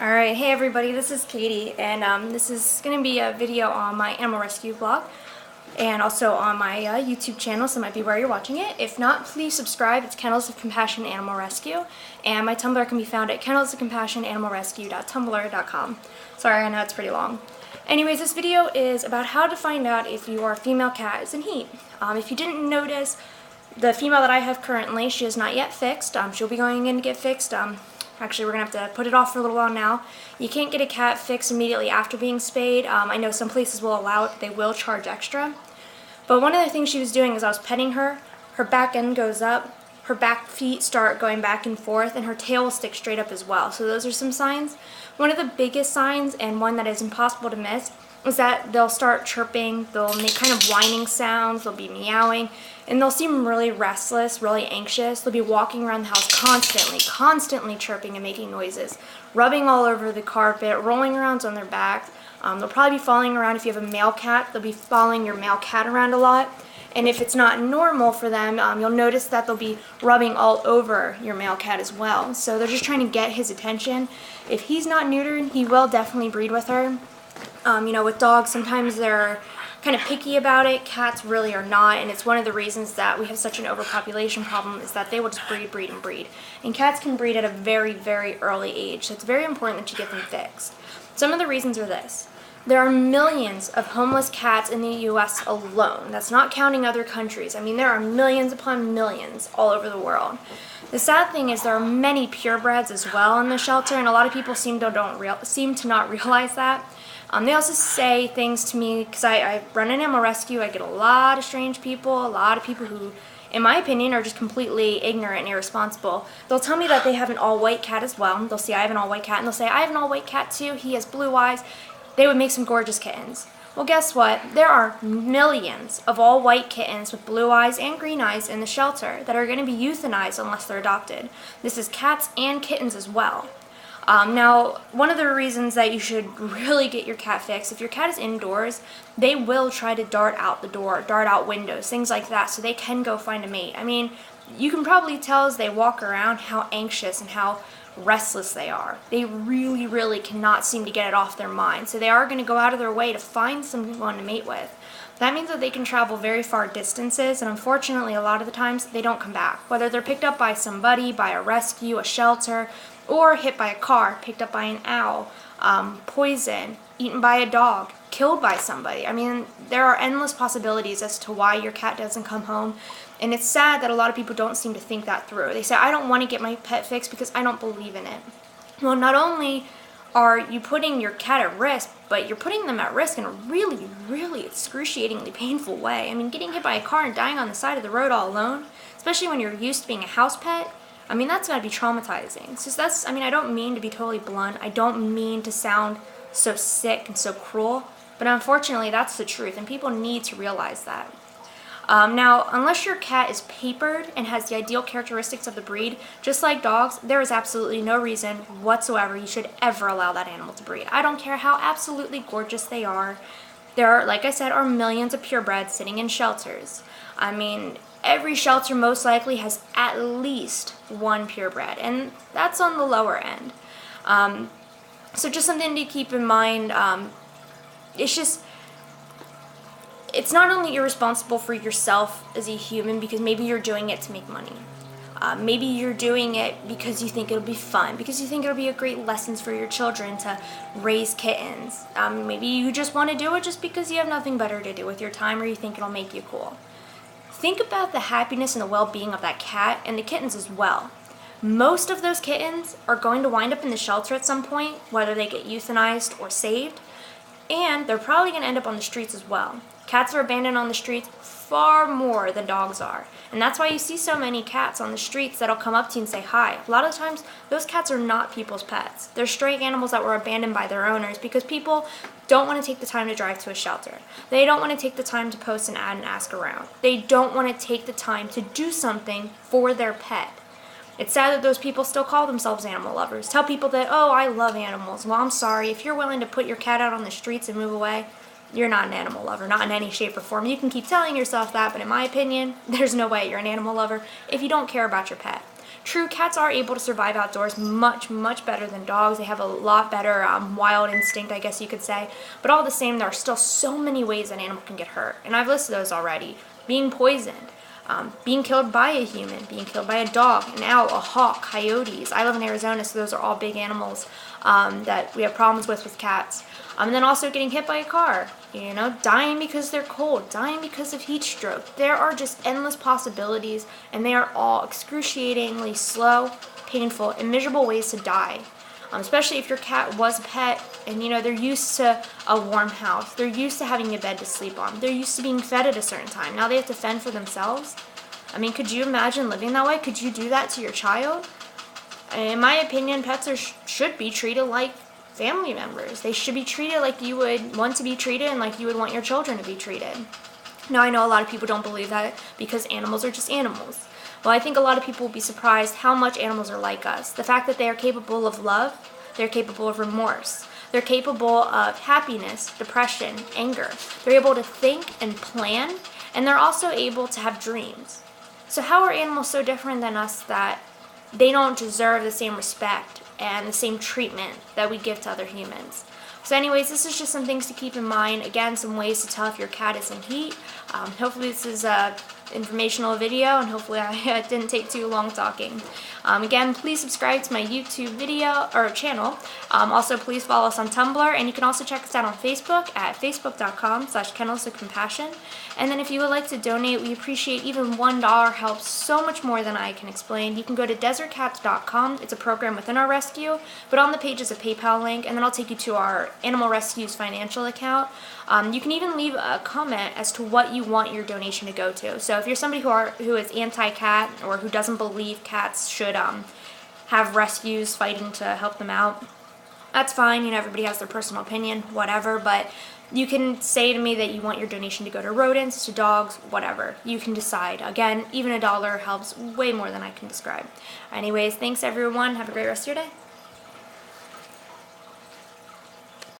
Alright, hey everybody, this is Katie, and this is going to be a video on my animal rescue blog, and also on my YouTube channel, so it might be where you're watching it. If not, please subscribe. It's Kennels of Compassion Animal Rescue, and my Tumblr can be found at kennelsofcompassionanimalrescue.tumblr.com. Sorry, I know it's pretty long. Anyways, this video is about how to find out if your female cat is in heat. If you didn't notice, the female that I have currently, she is not yet fixed. She'll be going in to get fixed. Actually, we're going to have to put it off for a little while now. You can't get a cat fixed immediately after being spayed. I know some places will allow it, but they will charge extra. But one of the things she was doing is I was petting her, her back end goes up, her back feet start going back and forth, and her tail will stick straight up as well. So those are some signs. One of the biggest signs, and one that is impossible to miss, is that they'll start chirping, they'll make kind of whining sounds, they'll be meowing, and they'll seem really restless, really anxious. They'll be walking around the house constantly chirping and making noises, rubbing all over the carpet, rolling around on their back. They'll probably be following around. If you have a male cat, they'll be following your male cat around a lot. And if it's not normal for them, you'll notice that they'll be rubbing all over your male cat as well. So they're just trying to get his attention. If he's not neutered, he will definitely breed with her. With dogs, sometimes they're kind of picky about it. Cats really are not, and it's one of the reasons that we have such an overpopulation problem is that they will just breed. And cats can breed at a very, very early age, so it's very important that you get them fixed. Some of the reasons are this. There are millions of homeless cats in the U.S. alone. That's not counting other countries. I mean, there are millions upon millions all over the world. The sad thing is there are many purebreds as well in the shelter, and a lot of people seem to not realize that. They also say things to me, because I run an animal rescue. I get a lot of strange people, a lot of people who, in my opinion, are just completely ignorant and irresponsible. They'll tell me that they have an all-white cat as well. They'll say I have an all-white cat, and they'll say I have an all-white cat too. He has blue eyes. They would make some gorgeous kittens. Well, guess what? There are millions of all-white kittens with blue eyes and green eyes in the shelter that are going to be euthanized unless they're adopted. This is cats and kittens as well. Now, one of the reasons that you should really get your cat fixed, if your cat is indoors, they will try to dart out the door, dart out windows, things like that, so they can go find a mate. I mean, you can probably tell as they walk around how anxious and how restless they are. They really, really cannot seem to get it off their mind, so they are going to go out of their way to find someone to mate with. That means that they can travel very far distances, and unfortunately, a lot of the times, they don't come back. Whether they're picked up by somebody, by a rescue, a shelter, or hit by a car, picked up by an owl, poisoned, eaten by a dog, killed by somebody. I mean, there are endless possibilities as to why your cat doesn't come home, and it's sad that a lot of people don't seem to think that through. They say, I don't want to get my pet fixed because I don't believe in it. Well, not only are you putting your cat at risk, but you're putting them at risk in a really, really excruciatingly painful way. I mean, getting hit by a car and dying on the side of the road all alone, especially when you're used to being a house pet, I mean, that's gotta be traumatizing. So I don't mean to be totally blunt. I don't mean to sound so sick and so cruel, but unfortunately, that's the truth, and people need to realize that. Now, unless your cat is papered and has the ideal characteristics of the breed, just like dogs, there is absolutely no reason whatsoever you should ever allow that animal to breed. I don't care how absolutely gorgeous they are. There are, like I said, are millions of purebreds sitting in shelters. I mean, every shelter most likely has at least one purebred, and that's on the lower end. So just something to keep in mind. It's not only irresponsible for yourself as a human because maybe you're doing it to make money. Maybe you're doing it because you think it'll be fun, because you think it'll be a great lessons for your children to raise kittens. Maybe you just want to do it just because you have nothing better to do with your time or you think it'll make you cool. Think about the happiness and the well-being of that cat and the kittens as well. Most of those kittens are going to wind up in the shelter at some point, whether they get euthanized or saved, and they're probably going to end up on the streets as well. Cats are abandoned on the streets far more than dogs are, and that's why you see so many cats on the streets that'll come up to you and say hi. A lot of times, those cats are not people's pets. They're stray animals that were abandoned by their owners because people don't want to take the time to drive to a shelter. They don't want to take the time to post an ad and ask around. They don't want to take the time to do something for their pet. It's sad that those people still call themselves animal lovers. Tell people that, oh, I love animals. Well, I'm sorry. If you're willing to put your cat out on the streets and move away, you're not an animal lover, not in any shape or form. You can keep telling yourself that, but in my opinion, there's no way you're an animal lover if you don't care about your pet. True, cats are able to survive outdoors much, much better than dogs. They have a lot better wild instinct, I guess you could say. But all the same, there are still so many ways an animal can get hurt. And I've listed those already. Being poisoned, being killed by a human, being killed by a dog, an owl, a hawk, coyotes. I live in Arizona, so those are all big animals that we have problems with cats. And then also getting hit by a car, dying because they're cold, dying because of heat stroke. There are just endless possibilities, and they are all excruciatingly slow, painful, and miserable ways to die. Especially if your cat was a pet and, they're used to a warm house. They're used to having a bed to sleep on. They're used to being fed at a certain time. Now they have to fend for themselves. I mean, could you imagine living that way? Could you do that to your child? In my opinion, pets should be treated like family members. They should be treated like you would want to be treated and like you would want your children to be treated. Now, I know a lot of people don't believe that because animals are just animals. Well, I think a lot of people will be surprised how much animals are like us. The fact that they are capable of love, they're capable of remorse, they're capable of happiness, depression, anger. They're able to think and plan, and they're also able to have dreams. So how are animals so different than us that they don't deserve the same respect and the same treatment that we give to other humans? So anyways, this is just some things to keep in mind. Again, some ways to tell if your cat is in heat. Hopefully this is a informational video, and hopefully I didn't take too long talking. Again, please subscribe to my YouTube video or channel. Also, please follow us on Tumblr, and you can also check us out on Facebook at facebook.com/kennelsofcompassion. And then if you would like to donate, we appreciate even $1 helps so much more than I can explain. You can go to desertcats.com. It's a program within our rescue, but on the page is a PayPal link, and then I'll take you to our Animal Rescue's financial account. You can even leave a comment as to what you want your donation to go to. So if you're somebody who is anti-cat or who doesn't believe cats should have rescues fighting to help them out, that's fine. Everybody has their personal opinion, whatever, but you can say to me that you want your donation to go to rodents, to dogs, whatever. You can decide. Again, even $1 helps way more than I can describe. Anyways, thanks everyone. Have a great rest of your day.